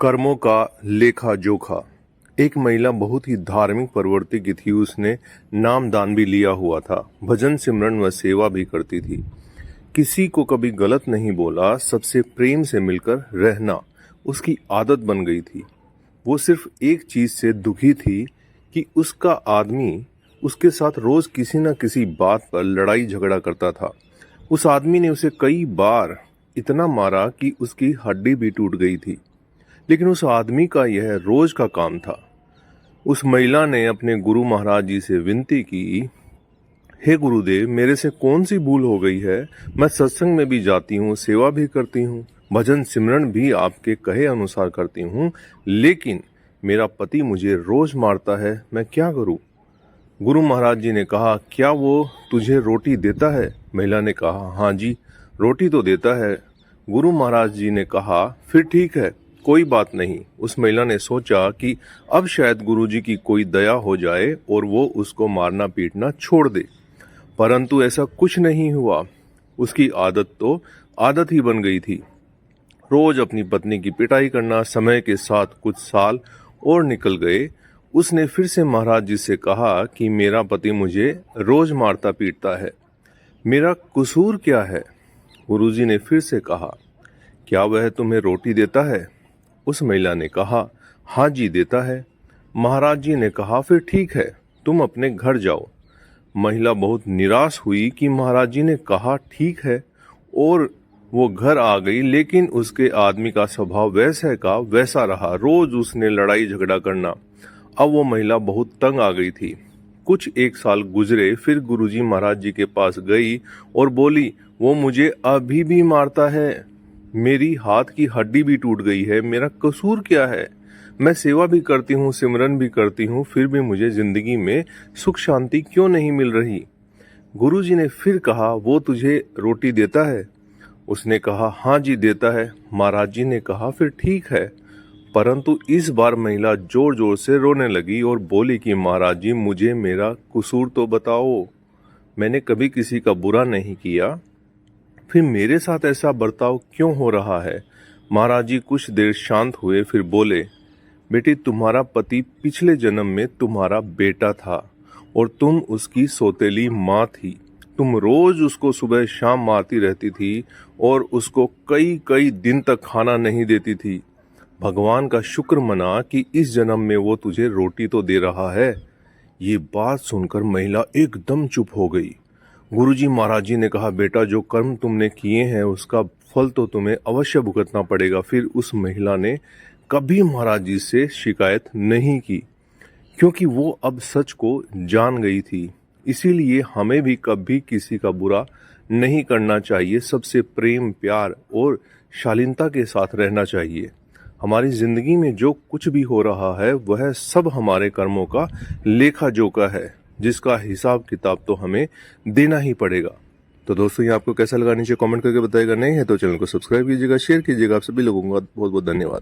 कर्मों का लेखा जोखा। एक महिला बहुत ही धार्मिक प्रवृत्ति की थी। उसने नामदान भी लिया हुआ था, भजन सिमरन व सेवा भी करती थी। किसी को कभी गलत नहीं बोला, सबसे प्रेम से मिलकर रहना उसकी आदत बन गई थी। वो सिर्फ एक चीज से दुखी थी कि उसका आदमी उसके साथ रोज किसी न किसी बात पर लड़ाई झगड़ा करता था। उस आदमी ने उसे कई बार इतना मारा कि उसकी हड्डी भी टूट गई थी, लेकिन उस आदमी का यह रोज का काम था। उस महिला ने अपने गुरु महाराज जी से विनती की, हे गुरुदेव, मेरे से कौन सी भूल हो गई है? मैं सत्संग में भी जाती हूँ, सेवा भी करती हूँ, भजन सिमरन भी आपके कहे अनुसार करती हूँ, लेकिन मेरा पति मुझे रोज मारता है, मैं क्या करूँ? गुरु महाराज जी ने कहा, क्या वो तुझे रोटी देता है? महिला ने कहा, हाँ जी, रोटी तो देता है। गुरु महाराज जी ने कहा, फिर ठीक है, कोई बात नहीं। उस महिला ने सोचा कि अब शायद गुरुजी की कोई दया हो जाए और वो उसको मारना पीटना छोड़ दे, परंतु ऐसा कुछ नहीं हुआ। उसकी आदत तो आदत ही बन गई थी, रोज अपनी पत्नी की पिटाई करना। समय के साथ कुछ साल और निकल गए। उसने फिर से महाराज जी से कहा कि मेरा पति मुझे रोज मारता पीटता है, मेरा कसूर क्या है? गुरुजी ने फिर से कहा, क्या वह तुम्हें रोटी देता है? उस महिला ने कहा, हाँ जी, देता है। महाराज जी ने कहा, फिर ठीक है, तुम अपने घर जाओ। महिला बहुत निराश हुई कि महाराज जी ने कहा ठीक है, और वो घर आ गई, लेकिन उसके आदमी का स्वभाव वैसे का वैसा रहा। रोज उसने लड़ाई झगड़ा करना। अब वो महिला बहुत तंग आ गई थी। कुछ एक साल गुजरे, फिर गुरुजी महाराज जी के पास गई और बोली, वो मुझे अभी भी मारता है, मेरी हाथ की हड्डी भी टूट गई है, मेरा कसूर क्या है? मैं सेवा भी करती हूँ, सिमरन भी करती हूँ, फिर भी मुझे जिंदगी में सुख शांति क्यों नहीं मिल रही? गुरुजी ने फिर कहा, वो तुझे रोटी देता है? उसने कहा, हाँ जी, देता है। महाराज जी ने कहा, फिर ठीक है। परंतु इस बार महिला जोर जोर से रोने लगी और बोली कि महाराज जी, मुझे मेरा कसूर तो बताओ, मैंने कभी किसी का बुरा नहीं किया, फिर मेरे साथ ऐसा बर्ताव क्यों हो रहा है? महाराज जी कुछ देर शांत हुए, फिर बोले, बेटी, तुम्हारा पति पिछले जन्म में तुम्हारा बेटा था और तुम उसकी सौतेली माँ थी। तुम रोज उसको सुबह शाम मारती रहती थी और उसको कई कई दिन तक खाना नहीं देती थी। भगवान का शुक्र मना कि इस जन्म में वो तुझे रोटी तो दे रहा है। ये बात सुनकर महिला एकदम चुप हो गई। गुरुजी महाराज जी ने कहा, बेटा, जो कर्म तुमने किए हैं उसका फल तो तुम्हें अवश्य भुगतना पड़ेगा। फिर उस महिला ने कभी महाराज जी से शिकायत नहीं की, क्योंकि वो अब सच को जान गई थी। इसीलिए हमें भी कभी किसी का बुरा नहीं करना चाहिए। सबसे प्रेम, प्यार और शालीनता के साथ रहना चाहिए। हमारी जिंदगी में जो कुछ भी हो रहा है वह सब हमारे कर्मों का लेखा जोखा है, जिसका हिसाब किताब तो हमें देना ही पड़ेगा। तो दोस्तों, ये आपको कैसा लगा नीचे कमेंट करके बताइएगा। नहीं है तो चैनल को सब्सक्राइब कीजिएगा, शेयर कीजिएगा। आप सभी लोगों का बहुत बहुत धन्यवाद।